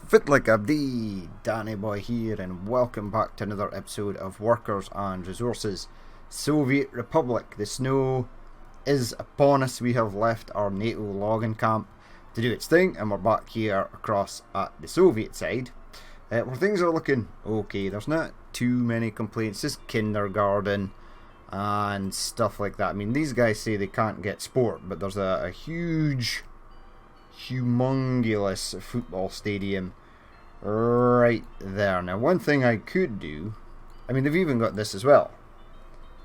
Fit like a bee, Danny Boy here, and welcome back to another episode of Workers and Resources. Soviet Republic, the snow is upon us. We have left our NATO logging camp to do its thing, and we're back here across at the Soviet side, where things are looking okay. There's not too many complaints, just kindergarten and stuff like that. I mean, these guys say they can't get sport, but there's a humongous football stadium right there. Now, one thing I could do, I mean, they've even got this as well.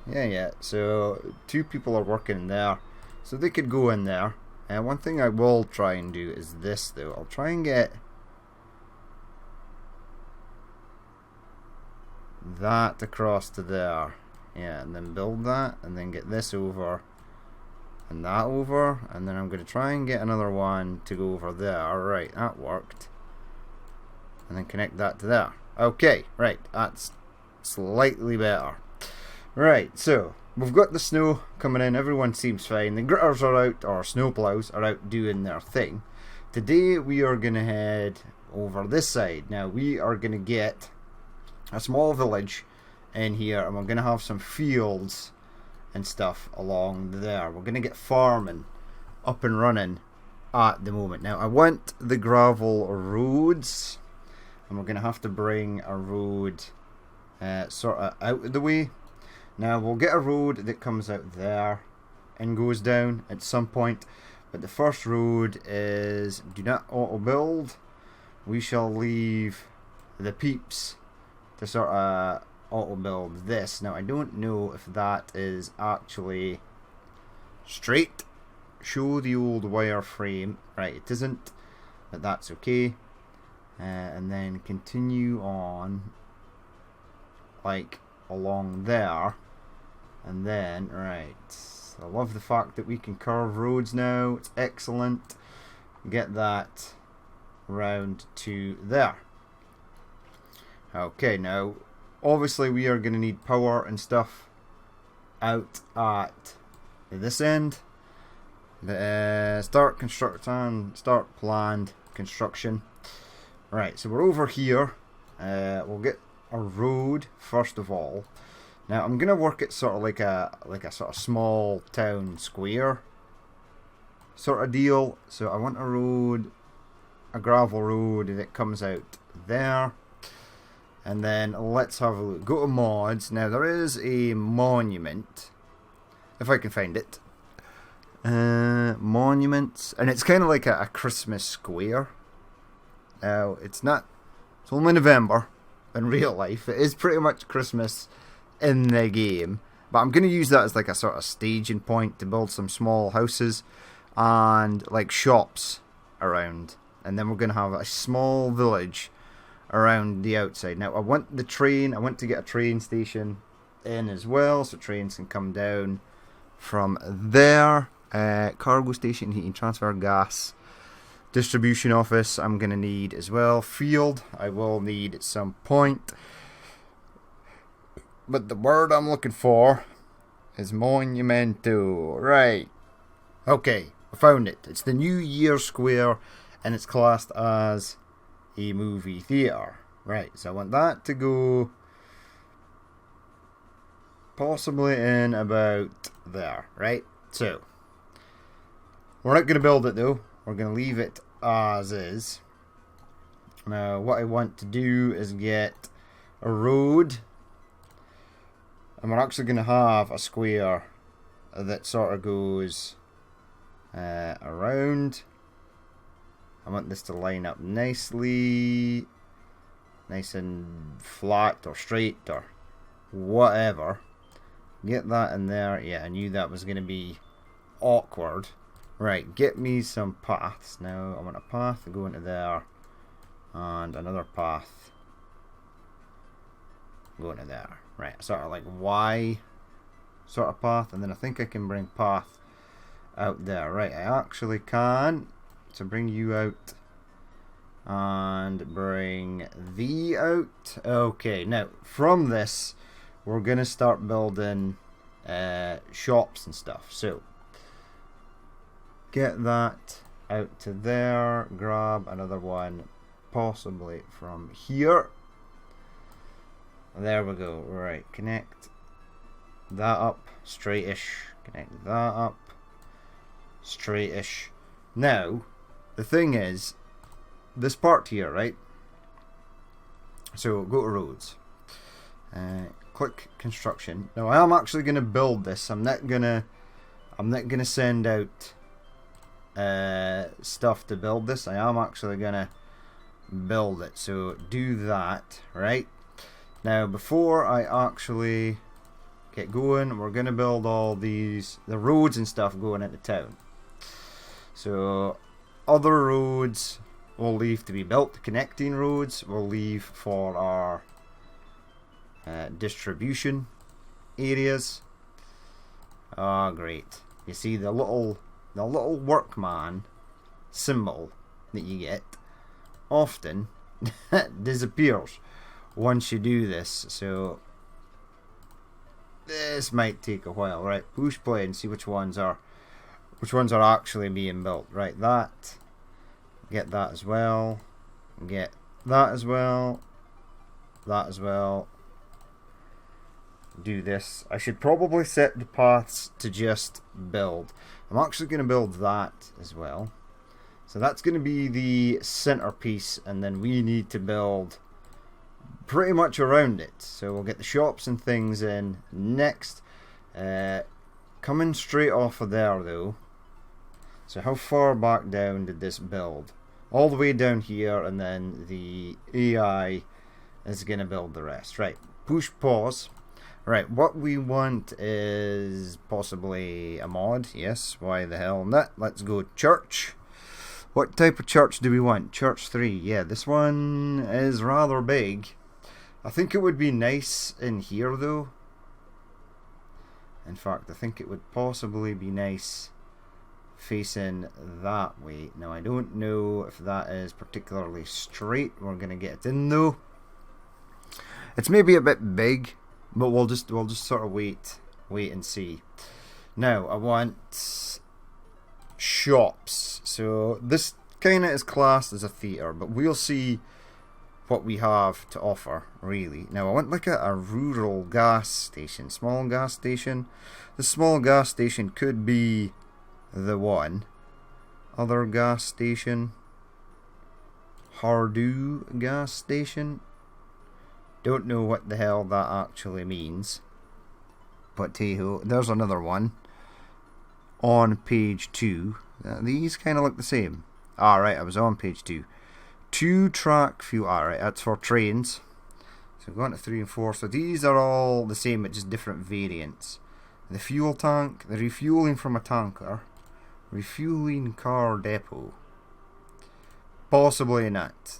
Yeah, so two people are working there, so they could go in there. And one thing I will try and do is this, though. I'll try and get that across to there. Yeah, and then build that, and then get this over and that over, and then I'm going to try and get another one to go over there. Alright, that worked. And then connect that to there. Okay, right, that's slightly better. Right, so we've got the snow coming in, everyone seems fine. The gritters are out, or snowplows are out doing their thing. Today we are going to head over this side. Now we are going to get a small village in here, and we're going to have some fields and stuff along there. We're going to get farming up and running at the moment. Now I want the gravel roads, and we're going to have to bring a road sort of out of the way. Now we'll get a road that comes out there and goes down at some point, but the first road is do not auto build. We shall leave the peeps to sort of auto build this. Now I don't know if that is actually straight. Show the old wireframe. Right, it isn't, but that's okay. And then continue on like along there, and then right, I love the fact that we can curve roads now. It's excellent. Get that round to there. Okay, now obviously we are going to need power and stuff out at this end. Start planned construction. Right, so we're over here. We'll get a road first of all. Now I'm going to work it sort of like a sort of small town square sort of deal. So I want a gravel road that comes out there. And then let's have a look. Go to mods. Now there is a monument, if I can find it. Monuments, and it's kind of like a Christmas square. Now it's not. It's only November in real life. It is pretty much Christmas in the game, but I'm going to use that as like a sort of staging point to build some small houses and like shops around, and then we're going to have a small village around the outside. Now I want the train, I want to get a train station in as well, so trains can come down from there. Cargo station, heating, transfer, gas, distribution office I'm going to need as well. Field I will need at some point, but the word I'm looking for is monumento. Right, okay, I found it. It's the New Year Square, and it's classed as a movie theater. Right, so I want that to go possibly in about there. Right, so we're not going to build it though, we're going to leave it as is. Now what I want to do is get a road, and we're actually going to have a square that sort of goes around. I want this to line up nicely, nice and flat or straight or whatever. Get that in there. Yeah, I knew that was going to be awkward. Right, get me some paths. Now I want a path to go into there, and another path going to there. Right, sort of like Y sort of path, and then I think I can bring path out there. Right, I actually can. So bring you out and bring thee out. Okay, now from this we're gonna start building shops and stuff. So get that out to there, grab another one possibly from here. There we go. Right, connect that up straightish. Connect that up straightish. Now, the thing is, this part here, right? So go to roads. Click construction. Now I am actually going to build this. I'm not gonna send out stuff to build this. I am actually gonna build it. So do that, right? Now before I actually get going, we're gonna build all the roads and stuff going into town. So other roads we'll leave to be built. The connecting roads we'll leave for our distribution areas. Ah, great. You see the little workman symbol that you get often disappears once you do this, so this might take a while. Right, push play and see which ones are actually being built. Right, that, get that as well, get that as well, that as well. Do this. I should probably set the paths to just build. I'm actually going to build that as well. So that's going to be the centerpiece, and then we need to build pretty much around it. So we'll get the shops and things in next. Coming straight off of there though. So how far back down did this build? All the way down here, and then the AI is going to build the rest. Right, push pause. Right, what we want is possibly a mod. Yes, why the hell not? Let's go church. What type of church do we want? Church 3. Yeah, this one is rather big. I think it would be nice in here though. In fact, I think it would possibly be nice facing that way. Now, I don't know if that is particularly straight. We're going to get it in though. It's maybe a bit big, but we'll just sort of wait and see. Now I want shops. So this kind of is classed as a theatre, but we'll see what we have to offer really. Now I want like a rural gas station, small gas station. The small gas station could be the one. Other gas station, Hardu gas station. Don't know what the hell that actually means. But hey-ho, there's another one on page 2. These kind of look the same. Alright, I was on page 2. 2-track fuel. Alright, that's for trains. So go on to 3 and 4. So these are all the same, but just different variants. The fuel tank, the refueling from a tanker, refueling car depot. Possibly not.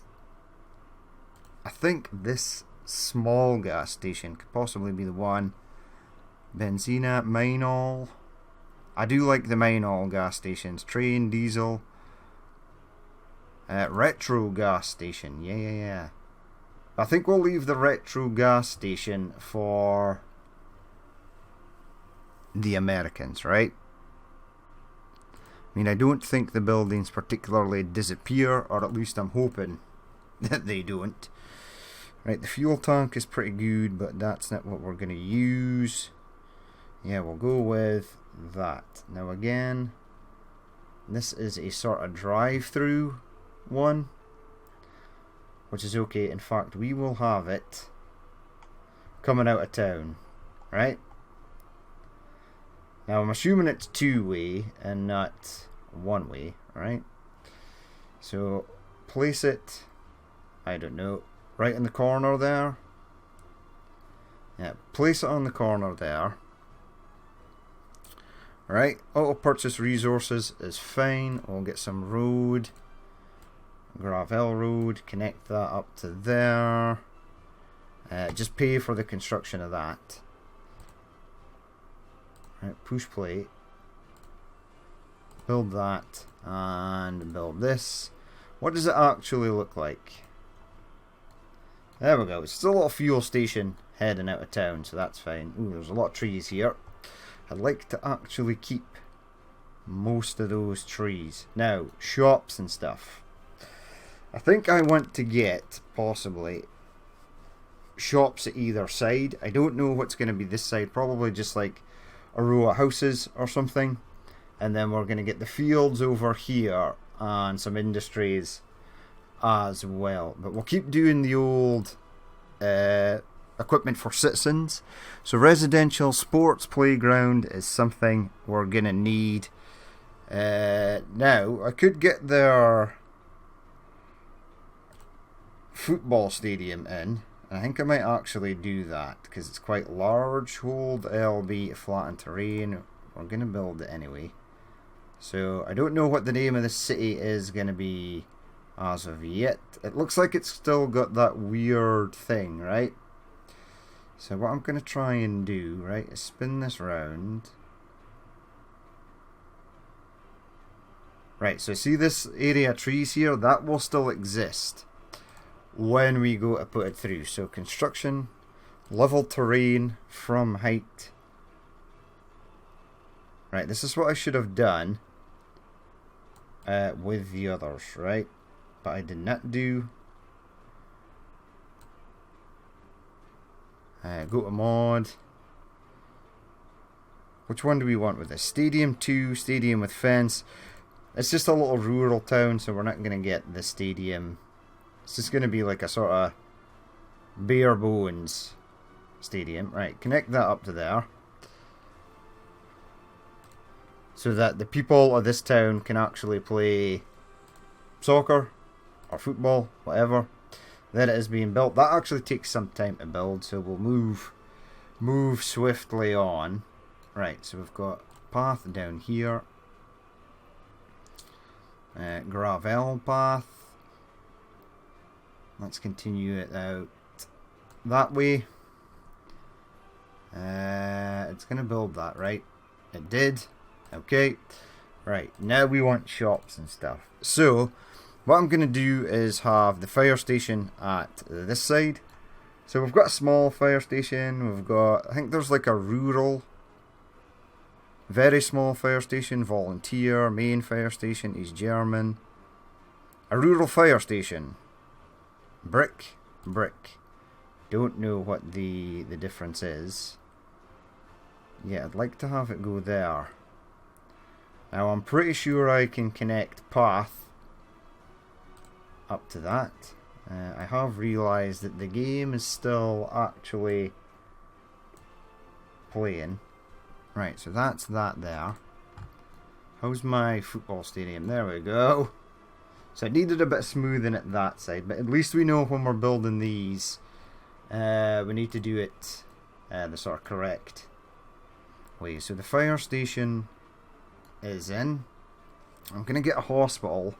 I think this small gas station could possibly be the one. Benzina, Minol. I do like the Minol gas stations. Train, diesel. Retro gas station. Yeah. I think we'll leave the retro gas station for the Americans, right? I mean, I don't think the buildings particularly disappear, or at least I'm hoping that they don't. Right, the fuel tank is pretty good, but that's not what we're going to use. Yeah, we'll go with that. Now again, this is a sort of drive-through one, which is okay. In fact, we will have it coming out of town, right? Now I'm assuming it's 2-way and not 1-way, right? So place it, I don't know, right in the corner there. Yeah, place it on the corner there. Right, auto purchase resources is fine. We'll get some road, gravel road, connect that up to there. Just pay for the construction of that. Right, push play. Build that and build this. What does it actually look like? There we go. It's still a little fuel station heading out of town, so that's fine. Ooh, there's a lot of trees here. I'd like to actually keep most of those trees. Now, shops and stuff. I think I want to get, possibly, shops at either side. I don't know what's going to be this side. Probably just like a row of houses or something. And then we're going to get the fields over here and some industries as well. But we'll keep doing the old equipment for citizens. So residential sports playground is something we're going to need. Now, I could get their football stadium in. I think I might actually do that because it's quite large. Hold LB to flatten terrain. We're going to build it anyway. So I don't know what the name of the city is going to be as of yet. It looks like it's still got that weird thing, right? So what I'm going to try and do, right, is spin this round. Right, so see this area of trees here? That will still exist when we go to put it through. So construction, level terrain from height. Right, this is what I should have done with the others, right? But I did not do. Go to mod. Which one do we want with this? Stadium 2, stadium with fence. It's just a little rural town, so we're not going to get the stadium. It's just going to be like a sort of bare bones stadium. Right, connect that up to there. So that the people of this town can actually play soccer or football, whatever. There it is being built. That actually takes some time to build, so we'll move swiftly on. Right, so we've got path down here. Gravel path. Let's continue it out that way. It's going to build that, right? It did. Okay. Right, now we want shops and stuff. So, what I'm going to do is have the fire station at this side. So we've got a small fire station. We've got, I think there's like a rural, very small fire station, volunteer, main fire station, East German. A rural fire station. Brick. Don't know what the difference is. Yeah, I'd like to have it go there. Now I'm pretty sure I can connect path up to that. I have realised that the game is still actually playing. Right, so that's that there. How's my football stadium? There we go. So it needed a bit of smoothing at that side, but at least we know when we're building these, we need to do it the sort of correct way. So the fire station is in. I'm going to get a hospital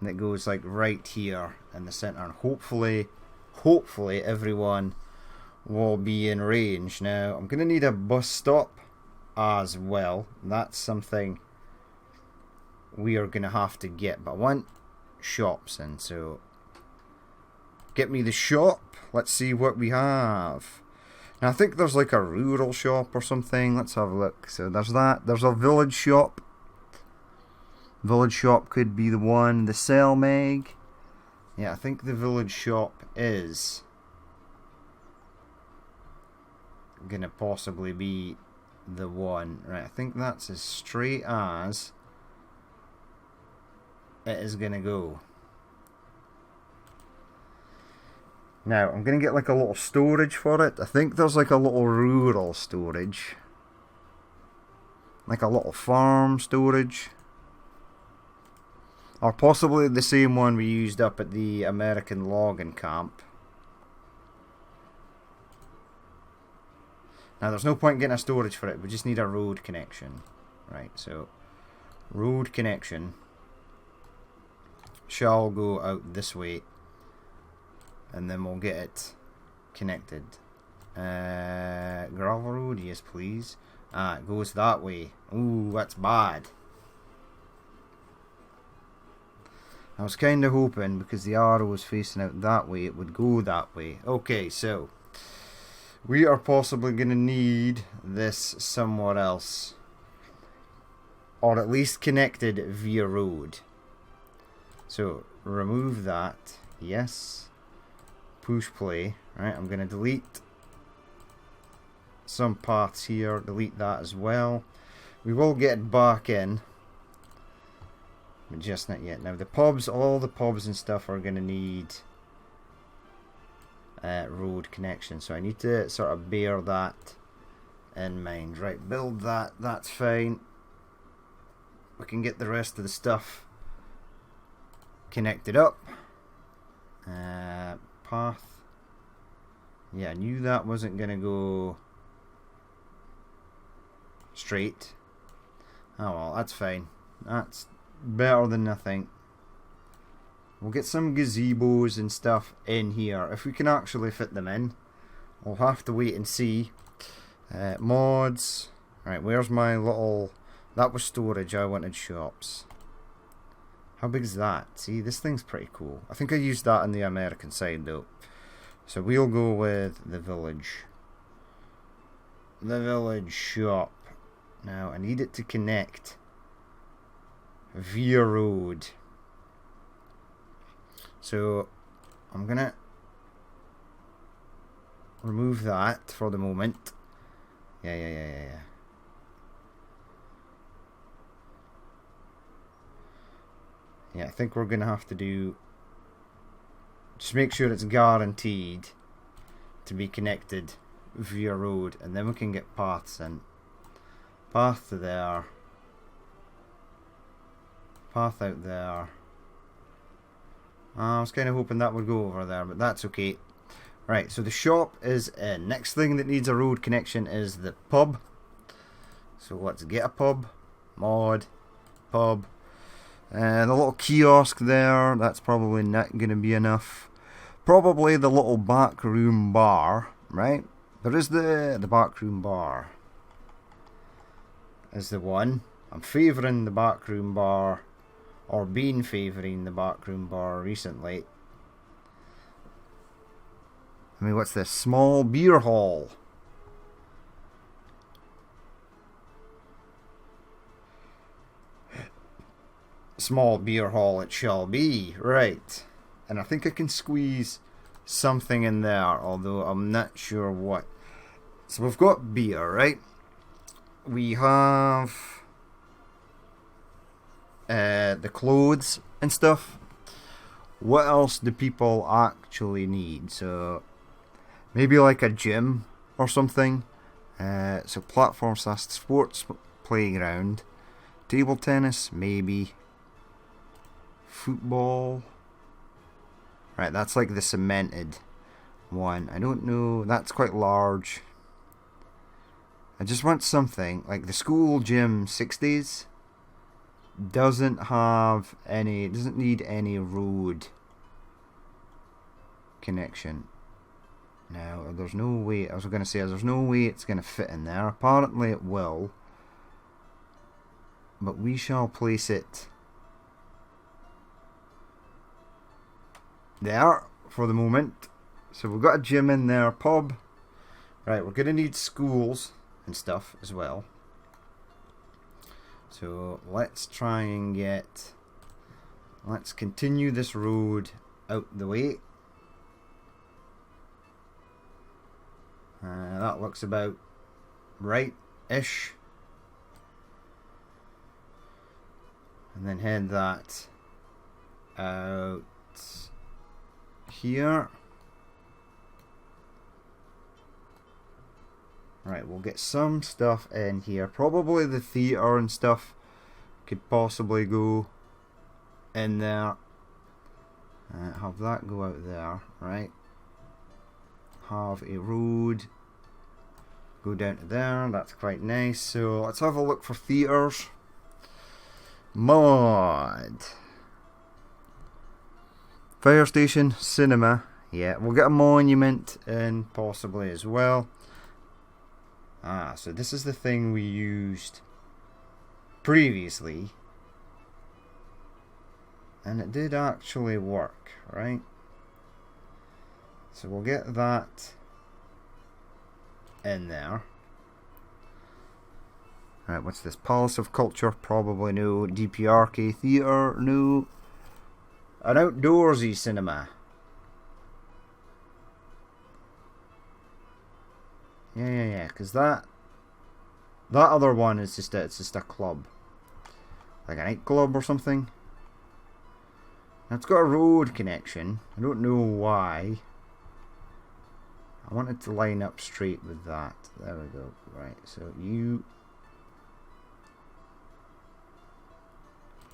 that goes like right here in the centre, and hopefully everyone will be in range. Now I'm going to need a bus stop as well. That's something we are going to have to get, but I want shops in, so get me the shop. Let's see what we have. Now I think there's like a rural shop or something. Let's have a look. So there's that. There's a village shop. Village shop could be the one. The sell mag. Yeah, I think the village shop is gonna possibly be the one. Right, I think that's as straight as it is gonna go. Now I'm gonna get like a little storage for it. I think there's like a little rural storage, like a little farm storage, or possibly the same one we used up at the American logging camp. Now there's no point getting a storage for it, we just need a road connection. Right, so road connection shall go out this way, and then we'll get it connected. Gravel road, yes please. It goes that way. Ooh, that's bad. I was kind of hoping, because the arrow was facing out that way, it would go that way. Okay, so we are possibly going to need this somewhere else, or at least connected via road. So remove that. Yes. Push play. Right, I'm going to delete some paths here. Delete that as well. We will get back in, but just not yet. Now the pubs, all the pubs and stuff are going to need road connection. So I need to sort of bear that in mind. Right, build that. That's fine. We can get the rest of the stuff connected up. Path. Yeah, I knew that wasn't going to go straight. Oh well, that's fine. That's better than nothing. We'll get some gazebos and stuff in here. If we can actually fit them in. We'll have to wait and see. Mods. Right, where's my little... That was storage, I wanted shops. How big is that? See, this thing's pretty cool. I think I used that on the American side though. So we'll go with the village. The village shop. Now I need it to connect via road. So I'm gonna remove that for the moment. Yeah. Yeah, I think we're gonna have to do, just make sure it's guaranteed to be connected via road, and then we can get paths in. Path to there. Path out there. I was kind of hoping that would go over there, but that's okay. Right, so the shop is in. Next thing that needs a road connection is the pub. So let's get a pub. Mod. Pub. The little kiosk there, that's probably not going to be enough. Probably the little backroom bar, right? There is the backroom bar. Is the one. I'm favouring the backroom bar, or been favouring the backroom bar recently. I mean, what's this? Small beer hall. Small beer hall it shall be, right. And I think I can squeeze something in there, although I'm not sure what. So we've got beer, right? We have the clothes and stuff. What else do people actually need? So maybe like a gym or something. So platform / sports playground. Table tennis, maybe. Football. Right, that's like the cemented one. I don't know. That's quite large. I just want something like the school gym 60s doesn't have any, doesn't need any road connection. Now, there's no way, I was going to say, there's no way it's going to fit in there. Apparently it will. But we shall place it there for the moment. So we've got a gym in there, pub. Right, we're going to need schools and stuff as well. So let's try and get, let's continue this road out the way. That looks about right-ish. And then head that out here. Right, we'll get some stuff in here. Probably the theatre and stuff could possibly go in there. Have that go out there, right? Have a road go down to there. That's quite nice. So let's have a look for theatres. Mod. Fire station, cinema. Yeah, we'll get a monument in possibly as well. Ah, so this is the thing we used previously. And it did actually work, right? So we'll get that in there. Right, what's this? Palace of Culture, probably no. DPRK Theatre, no. An outdoorsy cinema. Yeah, because that other one is just it's just a club. Like a nightclub or something. Now it's got a road connection. I don't know why. I want it to line up straight with that. There we go. Right, so you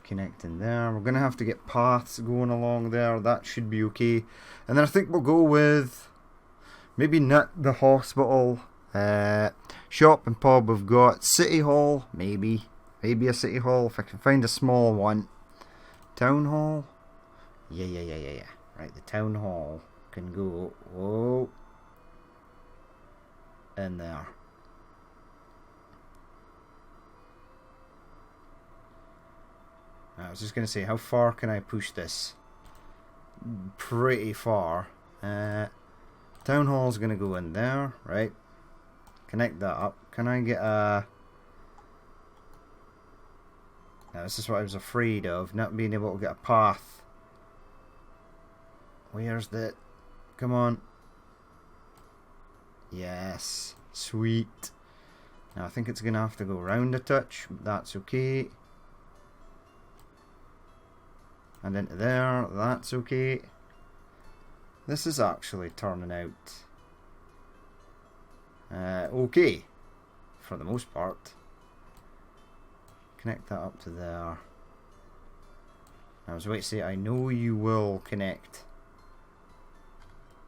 connect in there. We're going to have to get paths going along there. That should be okay. And then I think we'll go with maybe not the hospital. Shop and pub we've got. City hall, maybe. Maybe a city hall if I can find a small one. Town hall. Yeah. Right, the town hall can go. Whoa. In there. I was just going to say, how far can I push this? Pretty far. Town hall's going to go in there, right? Connect that up. Can I get a... Now, this is what I was afraid of, not being able to get a path. Where's the... Come on. Yes. Sweet. Now, I think it's going to have to go round a touch. That's okay. And into there. That's okay. This is actually turning out okay. For the most part. Connect that up to there. I was about to say, I know you will connect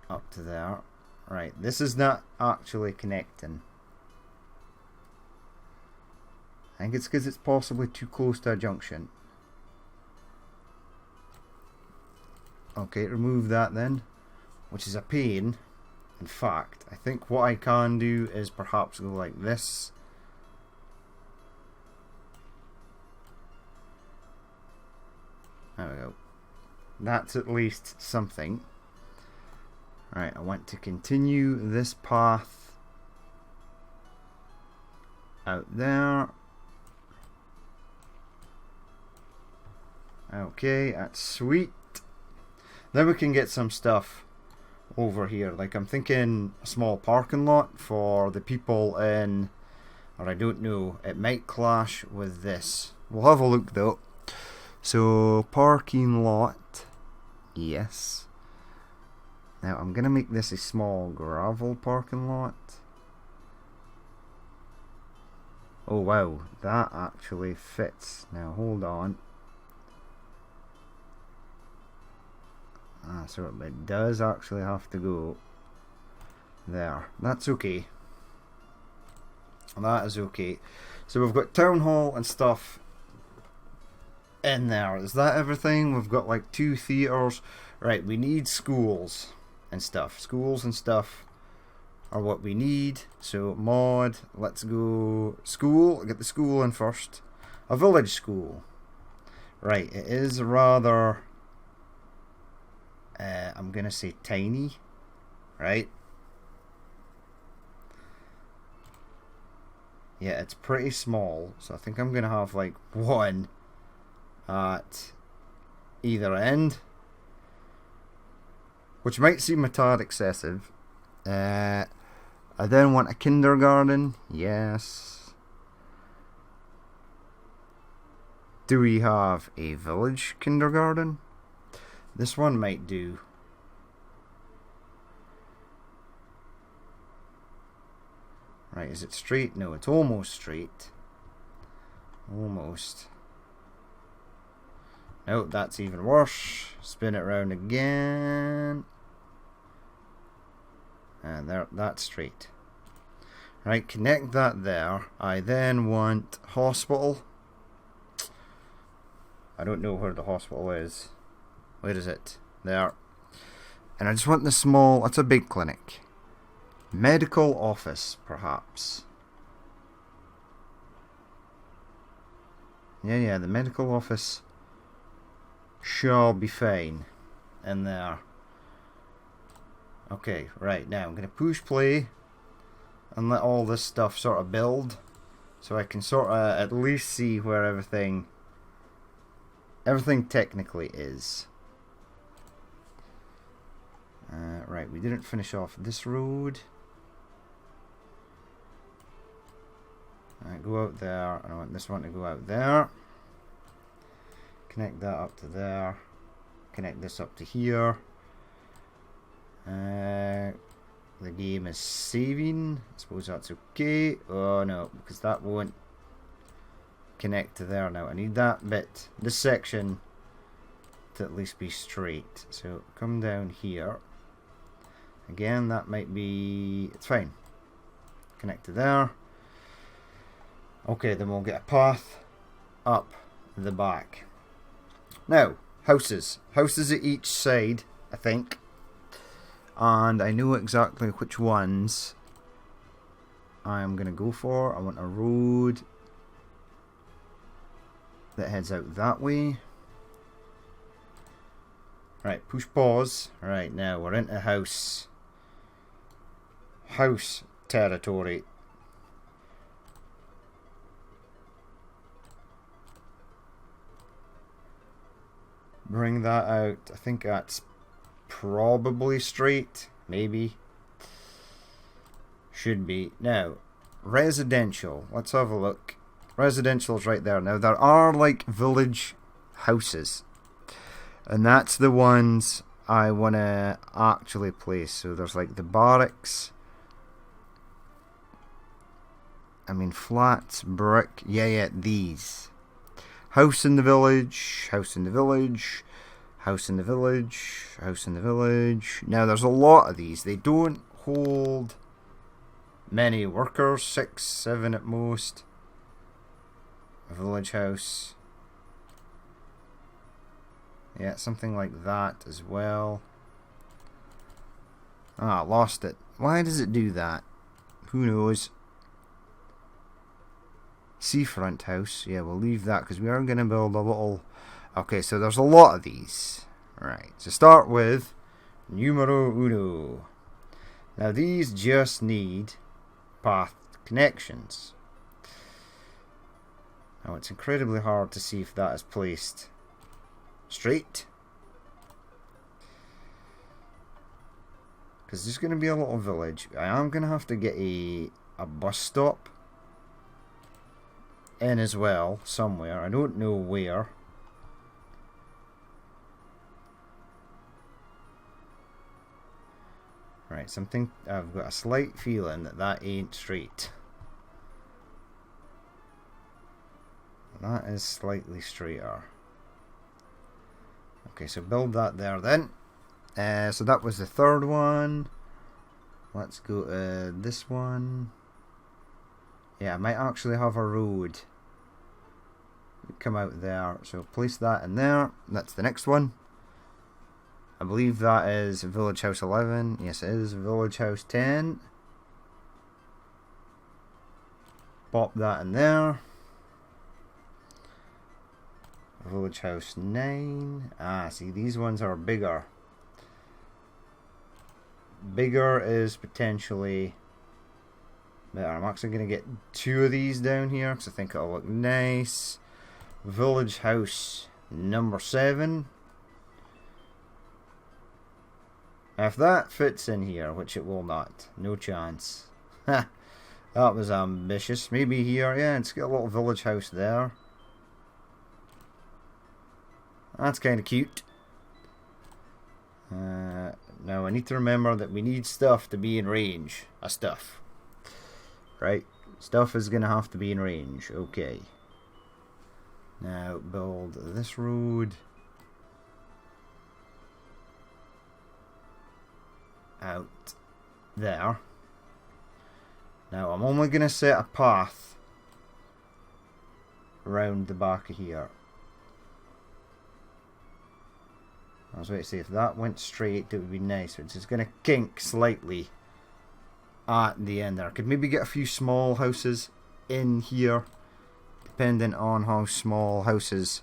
up to there. Right, this is not actually connecting. I think it's because it's possibly too close to a junction. Okay, remove that then, which is a pain. In fact, I think what I can do is perhaps go like this. There we go. That's at least something. Right, I want to continue this path out there. Okay, that's sweet. Then we can get some stuff over here. Like, I'm thinking a small parking lot for the people in, or I don't know, it might clash with this. We'll have a look though. So, parking lot, yes. Now, I'm going to make this a small gravel parking lot. Oh, wow. That actually fits. Now, hold on. So it does actually have to go there. That's okay. That is okay. So we've got town hall and stuff in there. Is that everything? We've got like 2 theatres. Right, we need schools and stuff. Schools and stuff are what we need. So mod, let's go school. Get the school in first. A village school. Right, it is rather I'm gonna say tiny, right? Yeah, it's pretty small, so I think I'm gonna have like 1 at either end, which might seem a tad excessive. I then want a kindergarten. Yes. Do we have a village kindergarten? This one might do. Right, is it straight? No, it's almost straight. Almost. No, that's even worse. Spin it round again. And there, that's straight. Right, connect that there. I then want hospital. I don't know where the hospital is. Where is it? There. And I just want the small... That's a big clinic. Medical office, perhaps. Yeah, the medical office shall be fine. In there. Okay, right, now I'm going to push play and let all this stuff sort of build. So I can sort of at least see where everything technically is. Right, we didn't finish off this road. Alright, go out there, and I want this one to go out there. Connect that up to there. Connect this up to here. The game is saving. I suppose that's okay. Oh no, because that won't connect to there now. I need that bit, this section, to at least be straight. So come down here. Again, that might be... it's fine. Connect to there. Okay, then we'll get a path up the back. Now, houses. Houses at each side, I think. And I know exactly which ones I'm going to go for. I want a road that heads out that way. Right, push pause. Right, now we're into house territory. Bring that out. I think that's probably straight. Maybe. Should be. Now, residential. Let's have a look. Residential's right there. Now, there are like village houses. And that's the ones I want to actually place. So there's like the barracks. I mean, flats, brick. Yeah, these. House in the village, house in the village, house in the village, house in the village. Now, there's a lot of these. They don't hold many workers, 6, 7 at most. A village house. Yeah, something like that as well. Ah, lost it. Why does it do that? Who knows? Seafront house. Yeah, we'll leave that because we are going to build a little... Okay, so there's a lot of these. Right, so start with numero uno. Now these just need path connections. Now it's incredibly hard to see if that is placed straight. Because there's going to be a little village. I am going to have to get a bus stop in as well, somewhere. I don't know where. Right, something... I've got a slight feeling that that ain't straight. That is slightly straighter. Okay, so build that there then. So that was the third one. Let's go to this one. Yeah, I might actually have a road come out there. So place that in there. That's the next one. I believe that is Village House 11. Yes, it is Village House 10. Pop that in there. Village House 9. Ah, see, these ones are bigger. Bigger is potentially better. I'm actually going to get 2 of these down here because I think it'll look nice. Village House number 7. If that fits in here, which it will not, no chance. Ha! That was ambitious. Maybe here, yeah, let's get a little village house there. That's kind of cute. Now I need to remember that we need stuff to be in range. Stuff. Right? Stuff is going to have to be in range. Okay. Now build this road out there. Now I'm only going to set a path around the back of here. I was about to say, if that went straight, it would be nice. It's just going to kink slightly at the end there. Could maybe get a few small houses in here, depending on how small houses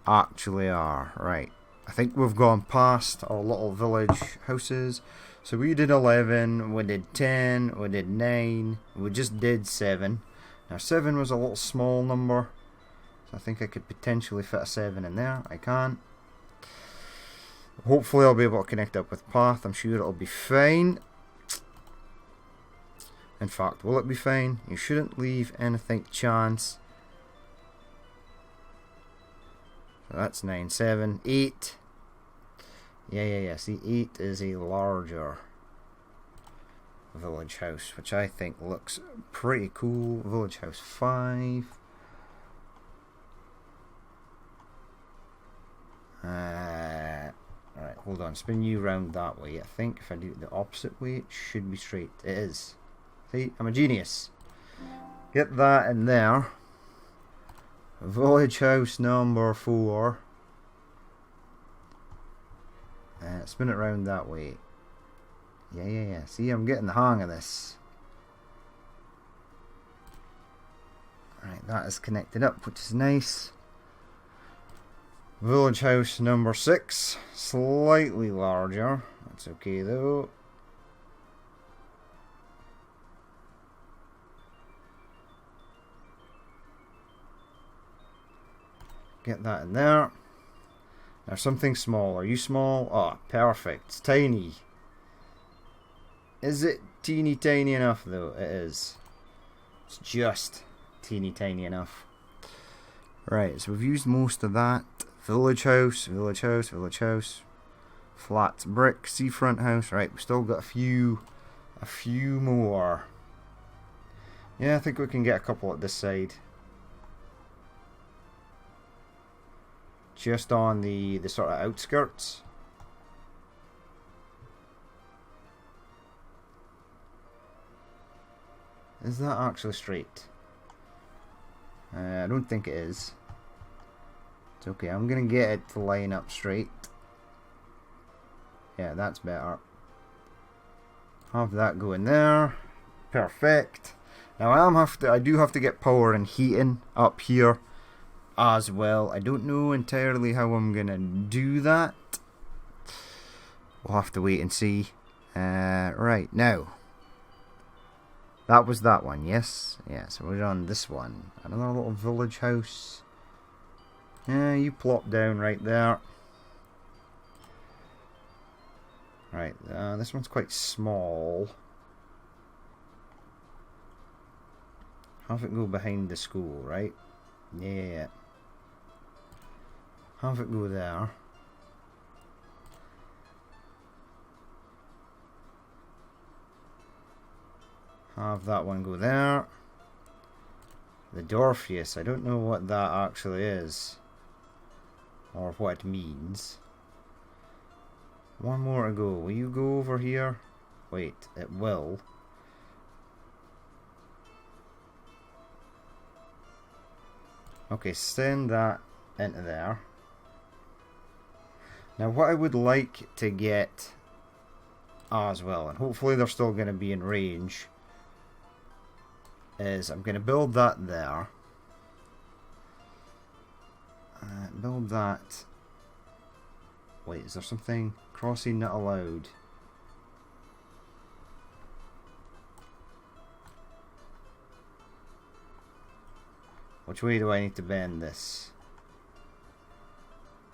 actually are. Right. I think we've gone past our little village houses. So we did 11, we did 10, we did 9, we just did 7. Now 7 was a little small number, so I think I could potentially fit a 7 in there. I can't. Hopefully I'll be able to connect up with path. I'm sure it'll be fine. In fact, will it be fine? You shouldn't leave anything to chance. So that's 9, 7, 8. Yeah. See, 8 is a larger village house, which I think looks pretty cool. Village house 5. Alright, hold on. Spin you round that way. I think if I do it the opposite way, it should be straight. It is. See, I'm a genius. Get that in there. Village house number 4. Spin it round that way. Yeah. See, I'm getting the hang of this. Alright, that is connected up, which is nice. Village house number 6. Slightly larger. That's okay though. Get that in there. Now something small. Are you small? Oh, perfect. It's tiny. Is it teeny tiny enough though? It is. It's just teeny tiny enough. Right, so we've used most of that. Village house, village house, village house. Flat brick, seafront house. Right, we've still got a few more. Yeah, I think we can get a couple at this side. Just on the sort of outskirts. Is that actually straight? I don't think it is. It's okay, I'm gonna get it to line up straight. Yeah, that's better. Have that go in there. Perfect. Now I do have to get power and heating up here as well. I don't know entirely how I'm gonna do that. We'll have to wait and see. Right, now. That was that one, yes? Yeah, so we're on this one. Another little village house. Yeah, you plop down right there. Right, this one's quite small. Have it go behind the school, right? Yeah. Have it go there. Have that one go there. The Dorpheus, I don't know what that actually is. Or what it means. One more to go. Will you go over here? Wait, it will. Okay, send that into there. Now what I would like to get as well, and hopefully they're still going to be in range, is I'm going to build that there. Build that. Wait, is there something? Crossing not allowed. Which way do I need to bend this?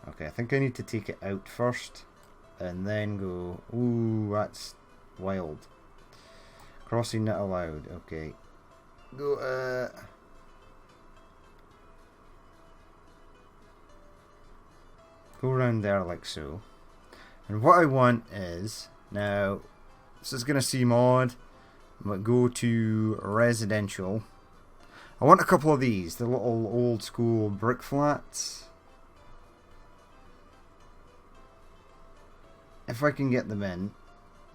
Okay, I think I need to take it out first. And then go... Ooh, that's wild. Crossing not allowed. Okay. Go, Go around there like so. And what I want is... Now, this is going to seem odd, but go to residential. I want a couple of these, the little old school brick flats. If I can get them in.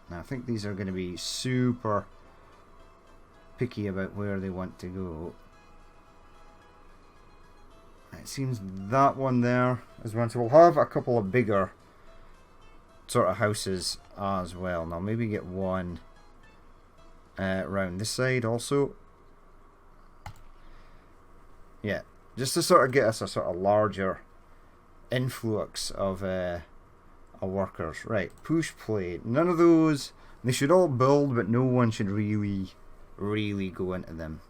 Now I think these are going to be super picky about where they want to go. It seems that one there is one. So we'll have a couple of bigger sort of houses as well. Now maybe get one around this side also. Yeah, just to sort of get us a sort of larger influx of workers. Right, push plate. None of those. They should all build, but no one should really go into them.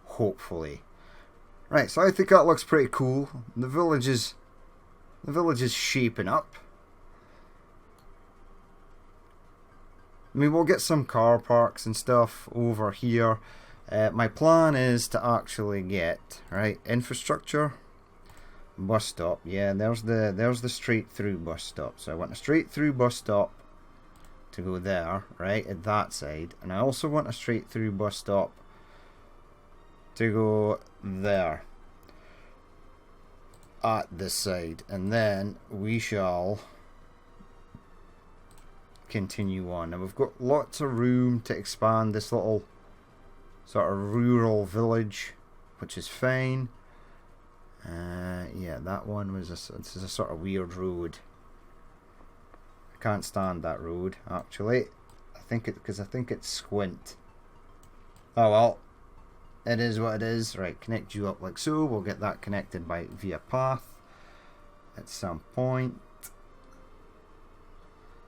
Hopefully. Right, so I think that looks pretty cool. The village is The village is shaping up. I mean, we'll get some car parks and stuff over here. My plan is to actually get, right, infrastructure, bus stop. Yeah, there's the straight through bus stop. So I want a straight through bus stop to go there, right, at that side. And I also want a straight through bus stop to go there at this side. And then we shall continue on. Now we've got lots of room to expand this little sort of rural village, which is fine. Yeah, that one was this is a sort of weird road. I can't stand that road actually. I think it's squint. Oh well, it is what it is. Right, connect you up like so. We'll get that connected via path at some point.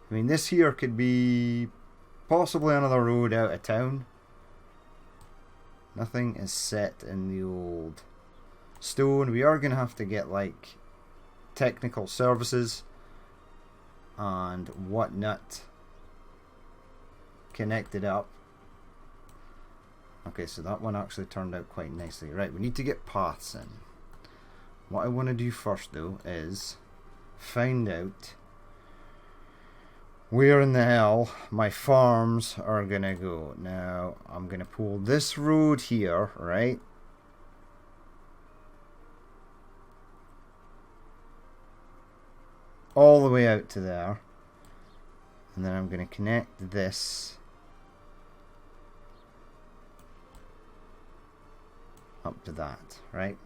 I mean, this here could be possibly another road out of town. Nothing is set in the old stone. We are going to have to get like technical services and whatnot connected up. Okay, so that one actually turned out quite nicely. Right, we need to get paths in. What I want to do first though is find out where in the hell my farms are gonna go. Now I'm gonna pull this road here, right? All the way out to there. And then I'm gonna connect this up to that, right?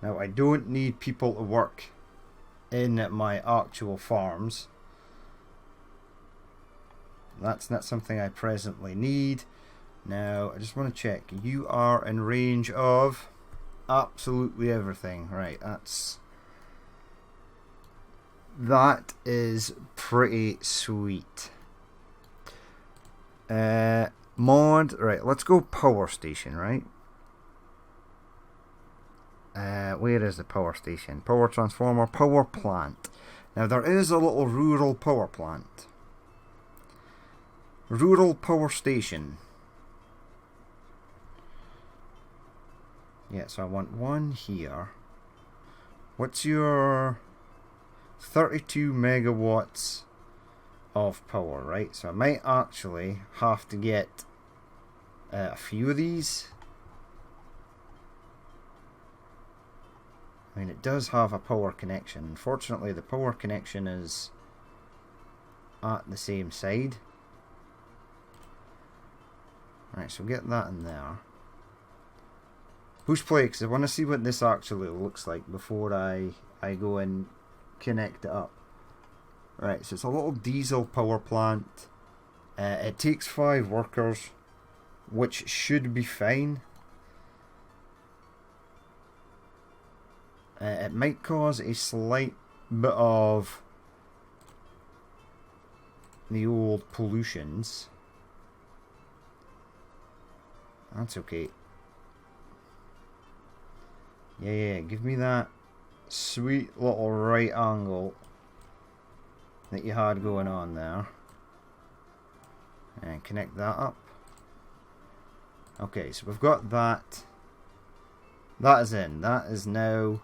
Now I don't need people to work in my actual farms. That's not something I presently need. Now I just want to check. You are in range of absolutely everything. Right, that is pretty sweet. Mod, right, let's go power station, right? Where is the power station? Power transformer, power plant. Now there is a little rural power plant. Rural power station. Yeah, so I want one here. What's your 32 megawatts of power, right? So I might actually have to get a few of these. I mean, it does have a power connection. Unfortunately, the power connection is at the same side. Right, so get that in there. Push play, because I want to see what this actually looks like before I go and connect it up. Right, so it's a little diesel power plant. It takes 5 workers, which should be fine. It might cause a slight bit of the old pollutions. That's okay. Yeah, give me that sweet little right angle that you had going on there. And connect that up. Okay, so we've got that. That is in. That is now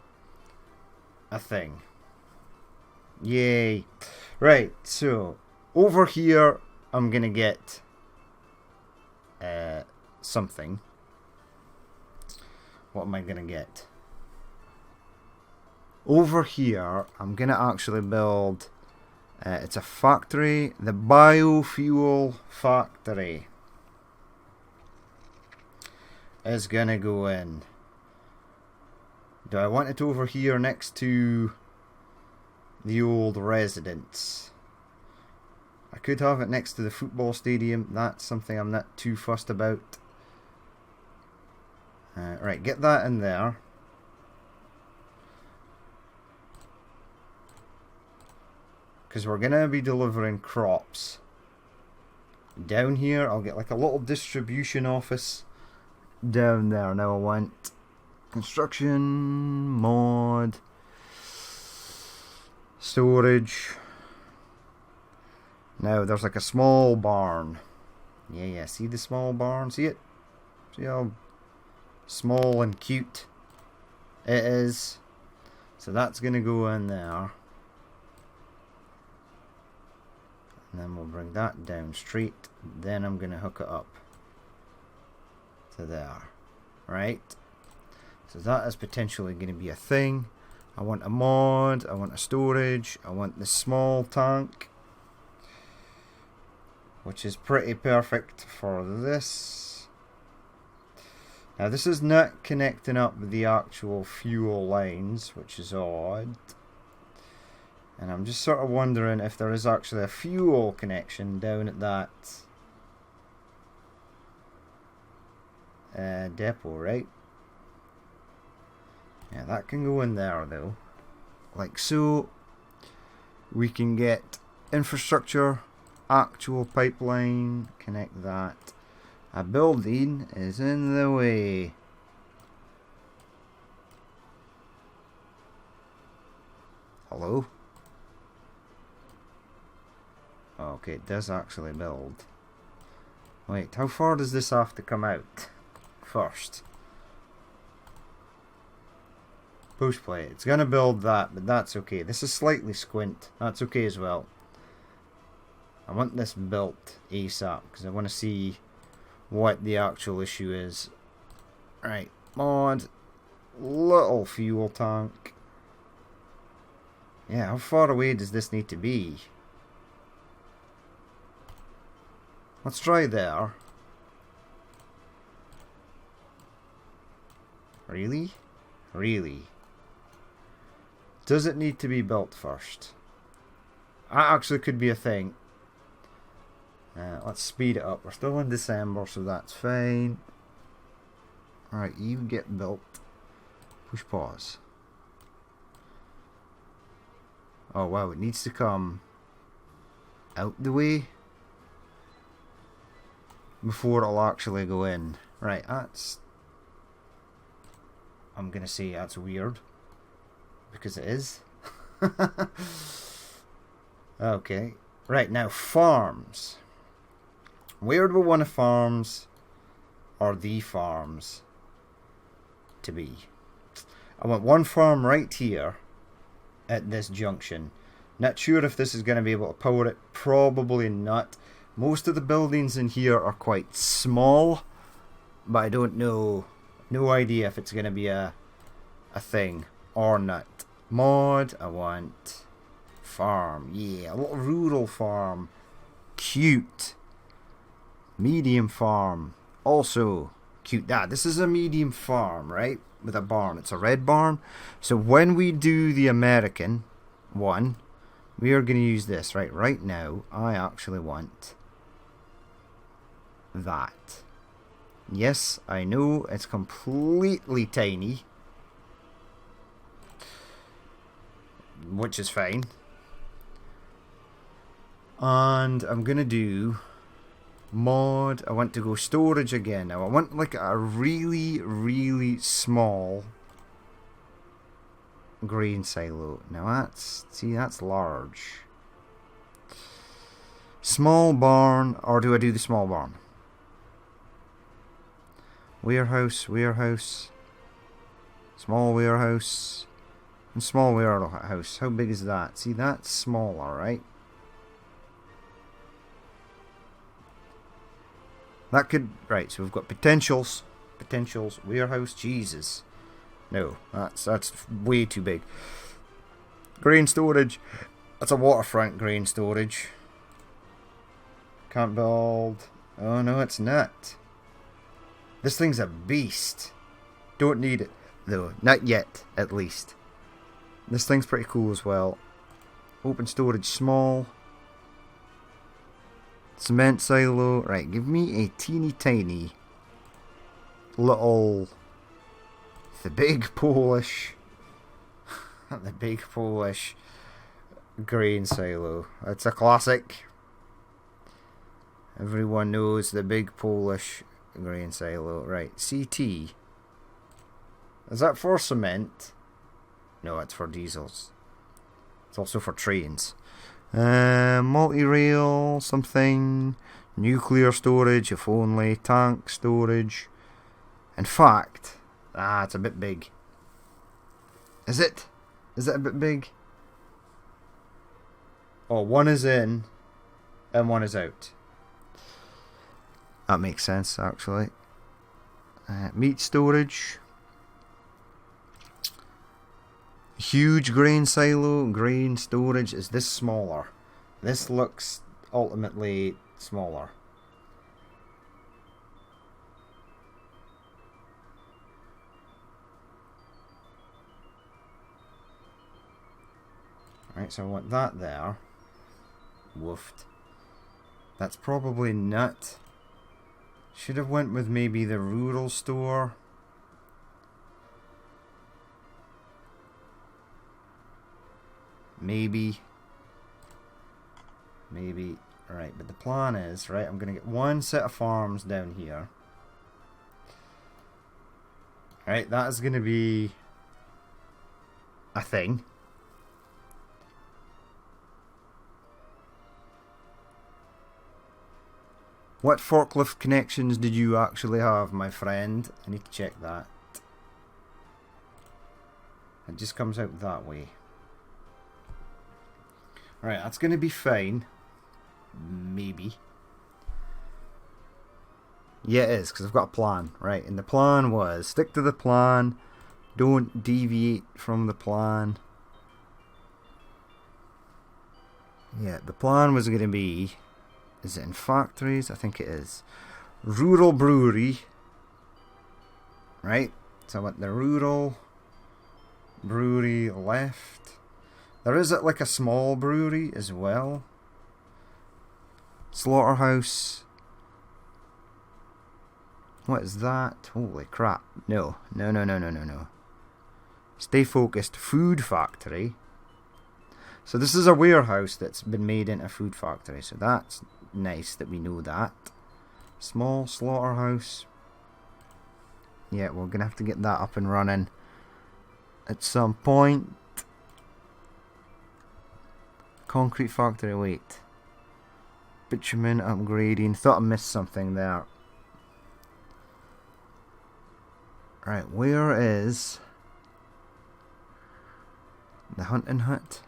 a thing. Yay. Right, so over here I'm gonna get something. What am I gonna get? Over here I'm gonna actually build it's a factory, the Biofuel Factory is gonna go in. Do I want it over here next to the old residence? I could have it next to the football stadium. That's something I'm not too fussed about. Right, get that in there. Because we're going to be delivering crops. Down here, I'll get like a little distribution office down there. Now I want Construction, mod, storage. Now there's like a small barn. Yeah, see the small barn? See it? See how small and cute it is? So that's going to go in there. And then we'll bring that down straight. Then I'm going to hook it up to there. Right? So that is potentially going to be a thing. I want a mod. I want a storage. I want the small tank, which is pretty perfect for this. Now this is not connecting up with the actual fuel lines, which is odd. And I'm just sort of wondering if there is actually a fuel connection down at that depot, right? Yeah, that can go in there though. Like so. We can get infrastructure, actual pipeline, connect that. A building is in the way. Hello? Okay, it does actually build. Wait, how far does this have to come out first? Push play. It's gonna build that, but that's okay. This is slightly squint. That's okay as well. I want this built ASAP because I want to see what the actual issue is. Right, mod, little fuel tank. Yeah, how far away does this need to be? Let's try there. Really? Really? Does it need to be built first? That actually could be a thing. Let's speed it up. We're still in December, so that's fine. Alright, you get built. Push pause. Oh wow, it needs to come out the way before it'll actually go in. Right, that's... I'm gonna say that's weird. Because it is. Okay. Right, now farms. Where do we want the farms or the farms to be? I want one farm right here at this junction. Not sure if this is going to be able to power it. Probably not. Most of the buildings in here are quite small, but I don't know. No idea if it's going to be a thing or not. Mod, I want farm. Yeah, a little rural farm. Cute. Medium farm. Also cute. This is a medium farm, right? With a barn. It's a red barn. So when we do the American one, we are going to use this. Right now, I actually want that. Yes, I know it's completely tiny, which is fine. And I'm going to do mod. I want to go storage again. Now I want like a really small grain silo. Now that's large. Small barn, or do I do the small barn? Warehouse, small warehouse, and small warehouse. How big is that? See, that's smaller, right? That could... Right, so we've got potentials, warehouse, Jesus. No, that's way too big. Grain storage. That's a waterfront grain storage. Can't build... Oh, no, it's not. This thing's a beast. Don't need it, though. Not yet, at least. This thing's pretty cool as well. Open storage small. Cement silo. Right, give me a teeny tiny little... The big Polish... the big Polish grain silo. It's a classic. Everyone knows the big Polish grain silo. Right, CT. Is that for cement? No, it's for diesels. It's also for trains. Multi-rail, something. Nuclear storage, if only. Tank storage. In fact, it's a bit big. Is it? Is it a bit big? Oh, one is in and one is out. That makes sense, actually. Meat storage. Huge grain silo. Grain storage. Is this smaller? This looks ultimately smaller. Right, so I want that there. Woofed. That's probably not. Should have went with maybe the rural store. Maybe. Right, but the plan is, right, I'm going to get one set of farms down here. Right, that is going to be a thing. What forklift connections did you actually have, my friend? I need to check that. It just comes out that way. Alright, that's going to be fine. Maybe. Yeah, it is, because I've got a plan. Right, and the plan was, stick to the plan. Don't deviate from the plan. Yeah, the plan was going to be... Is it in factories? I think it is. Rural brewery. Right? So I want the rural brewery left. There is like a small brewery as well. Slaughterhouse. What is that? Holy crap. No. Stay focused. Food factory. So this is a warehouse that's been made into a food factory. So that's nice that we know that. Small slaughterhouse. Yeah, we're going to have to get that up and running at some point. Concrete factory, wait. Bitumen upgrading. Thought I missed something there. Right, where is the hunting hut?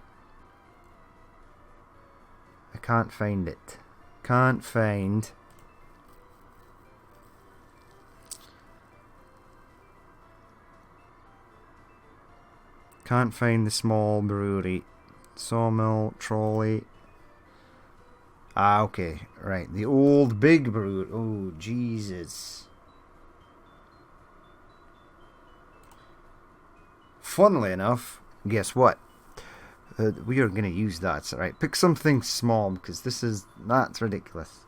I can't find it. Can't find. Can't find the small brewery. Sawmill, trolley. Okay. Right. The old big brewery. Oh, Jesus. Funnily enough, guess what? We are going to use that. So, right, pick something small because that's ridiculous.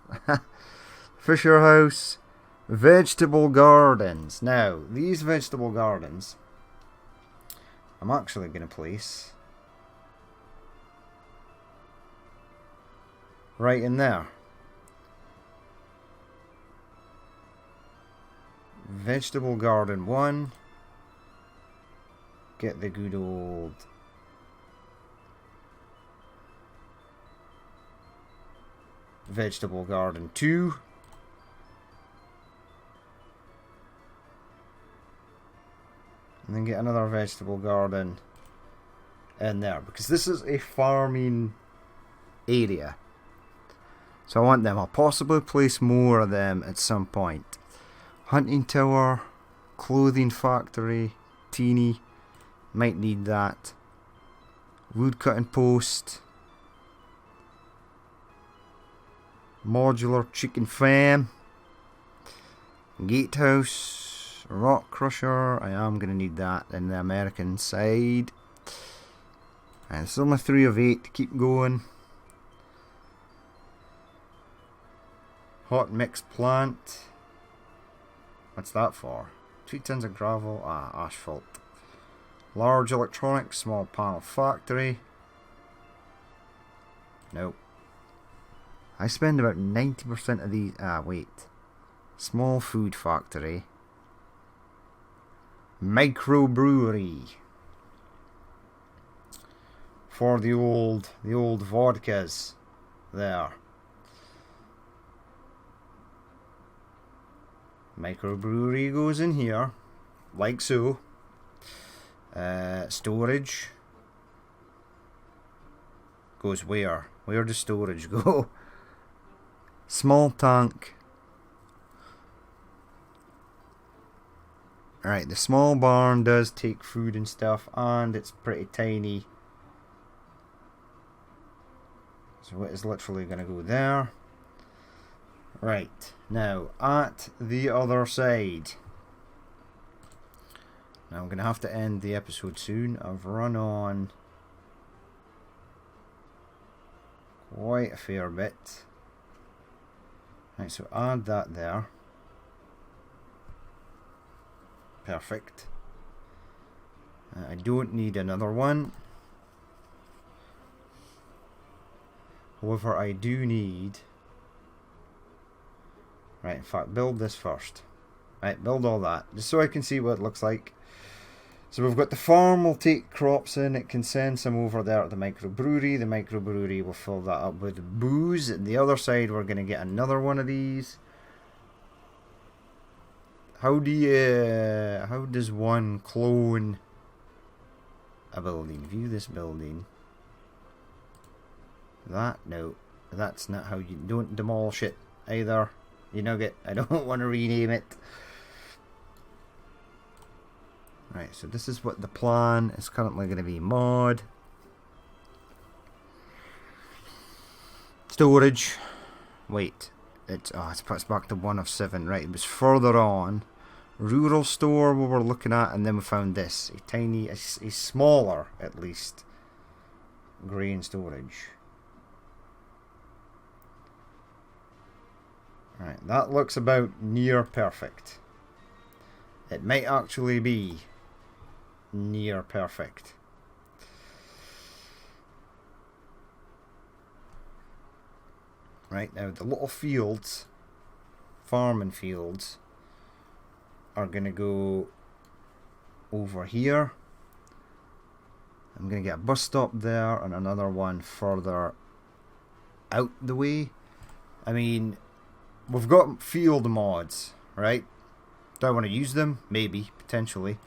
Fisher house, vegetable gardens. Now, these vegetable gardens, I'm actually going to place right in there. Vegetable garden 1. Get the good old vegetable garden 2. And then get another vegetable garden in there. Because this is a farming area. So I want them. I'll possibly place more of them at some point. Hunting tower. Clothing factory. Teeny. Might need that. Wood cutting post. Modular chicken farm. Gatehouse. Rock crusher. I am going to need that in the American side. And it's only 3 of 8 to keep going. Hot mix plant. What's that for? 2 tons of gravel. Asphalt. Large electronics. Small panel factory. Nope. I spend about 90% of these. Wait. Small food factory. microbrewery for the old vodkas there. Microbrewery goes in here, like so. Storage goes where? Where does storage go? Small tank. Right, the small barn does take food and stuff, and it's pretty tiny. So it is literally going to go there. Right, now at the other side. Now I'm going to have to end the episode soon. I've run on quite a fair bit. Right, so add that there. Perfect. I don't need another one. However, I do need... Right, in fact, build this first. Right, build all that, just so I can see what it looks like. So we've got the farm will take crops in, it can send some over there at the microbrewery. The microbrewery will fill that up with booze. And the other side, we're going to get another one of these. How does one clone a building? View this building. No, that's not how you... Don't demolish it either. You nugget. I don't want to rename it. Right, so this is what the plan is currently going to be. Mod. Storage. Wait. It's puts back to 1 of 7. Right, it was further on. Rural store we were looking at, and then we found this. A smaller, at least, grain storage. Right, that looks about near perfect. It might actually be near perfect. Right, now the little fields, farming fields, are going to go over here. I'm going to get a bus stop there and another one further out the way. I mean, we've got field mods, right? Do I want to use them? Maybe, potentially.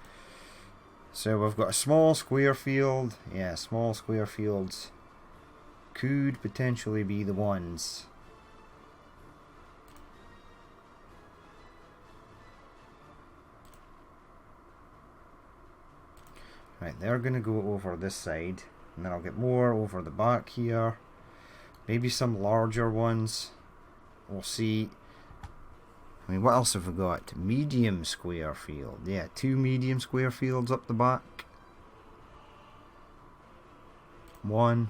So we've got a small square field. Yeah, small square fields could potentially be the ones. Right, they're going to go over this side. And then I'll get more over the back here. Maybe some larger ones. We'll see. I mean, what else have we got? Medium square field. Yeah, 2 medium square fields up the back. 1.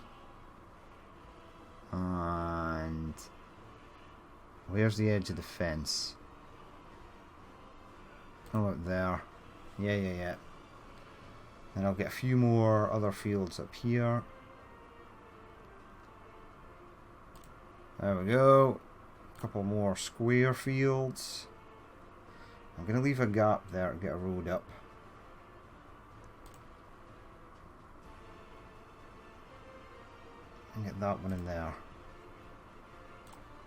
And where's the edge of the fence? Oh, up there. Yeah. And I'll get a few more other fields up here. There we go. A couple more square fields. I'm going to leave a gap there to get a road up. And get that one in there.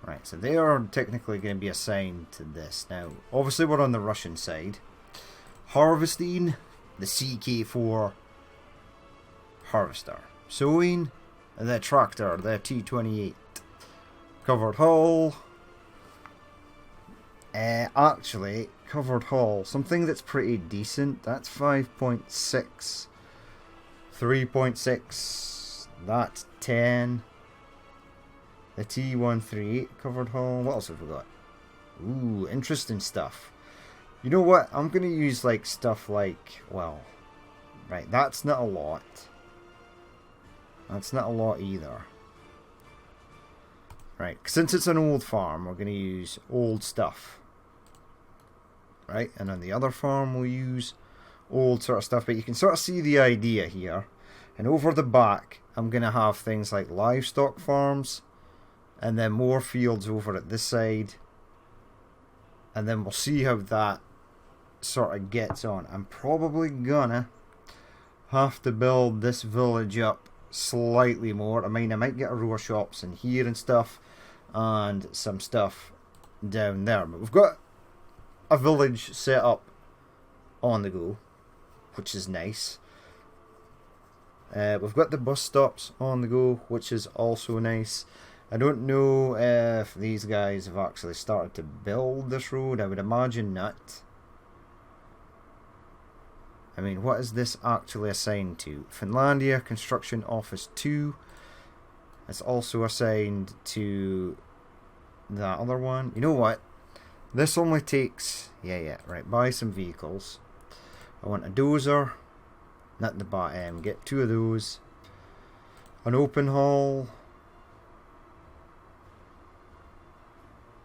Right, so they are technically going to be assigned to this. Now, obviously we're on the Russian side. Harvesting, the CK4 harvester. Sowing, the tractor, the T28. Covered hull. Actually, covered hull, something that's pretty decent. That's 5.6. 3.6. That's 10. The T138 covered hull. What else have we got? Ooh, interesting stuff. You know what? I'm going to use like stuff like, well, right, that's not a lot. That's not a lot either. Right, since it's an old farm, we're going to use old stuff. Right, and on the other farm we'll use old sort of stuff, but you can sort of see the idea here. And over the back, I'm going to have things like livestock farms, and then more fields over at this side. And then we'll see how that sort of gets on. I'm probably gonna have to build this village up slightly more. I mean, I might get a row of shops in here and stuff, and some stuff down there. But we've got a village set up on the go, which is nice. We've got the bus stops on the go, which is also nice. I don't know if these guys have actually started to build this road. I would imagine not. I mean, what is this actually assigned to? Finlandia Construction Office 2. It's also assigned to that other one. You know what? This only takes... Yeah, right. Buy some vehicles. I want a dozer. Not the bottom. Get 2 of those. An open haul.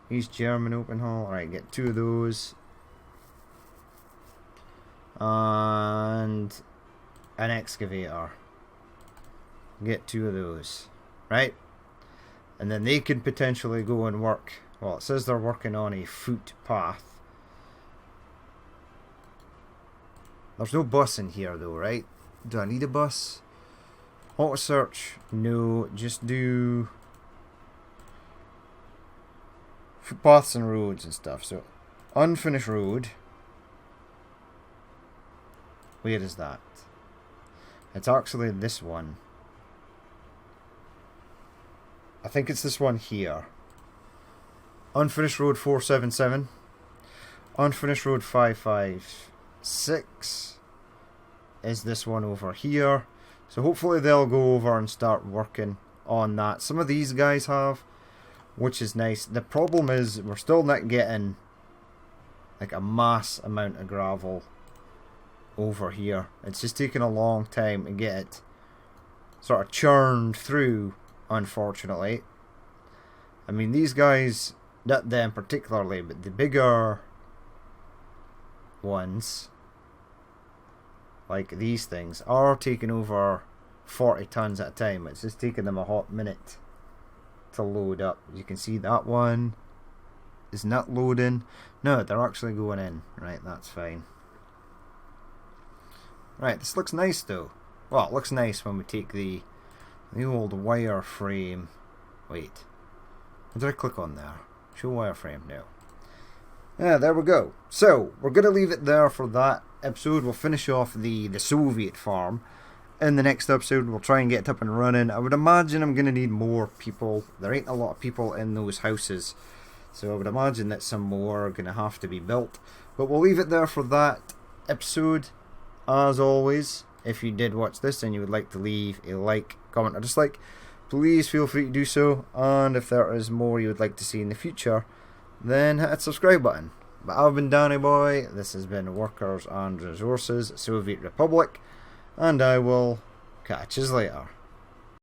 East German open haul. Alright, get 2 of those. And an excavator. Get 2 of those. Right? And then they could potentially go and work. Well, it says they're working on a footpath. There's no bus in here though, right? Do I need a bus? Auto search? No, just do footpaths and roads and stuff. So, unfinished road. Where is that? It's actually this one. I think it's this one here. Unfinished road 477. Unfinished road 556 is this one over here. So hopefully they'll go over and start working on that. Some of these guys have, which is nice. The problem is we're still not getting like a mass amount of gravel over here. It's just taking a long time to get it sort of churned through, unfortunately. I mean, these guys, not them particularly, but the bigger ones, like these things, are taking over 40 tons at a time. It's just taking them a hot minute to load up. You can see that one is not loading. No, they're actually going in. Right, that's fine. Right, this looks nice though. Well, it looks nice when we take the old wireframe. Wait, what did I click on there? Show wireframe. No. Yeah, there we go. So, we're going to leave it there for that episode. We'll finish off the Soviet farm. In the next episode, we'll try and get it up and running. I would imagine I'm going to need more people. There ain't a lot of people in those houses. So I would imagine that some more are going to have to be built. But we'll leave it there for that episode. As always, if you did watch this and you would like to leave a like, comment or dislike, please feel free to do so. And if there is more you would like to see in the future, then hit that subscribe button. But I've been Danny Boy, this has been Workers and Resources, Soviet Republic, and I will catch you later.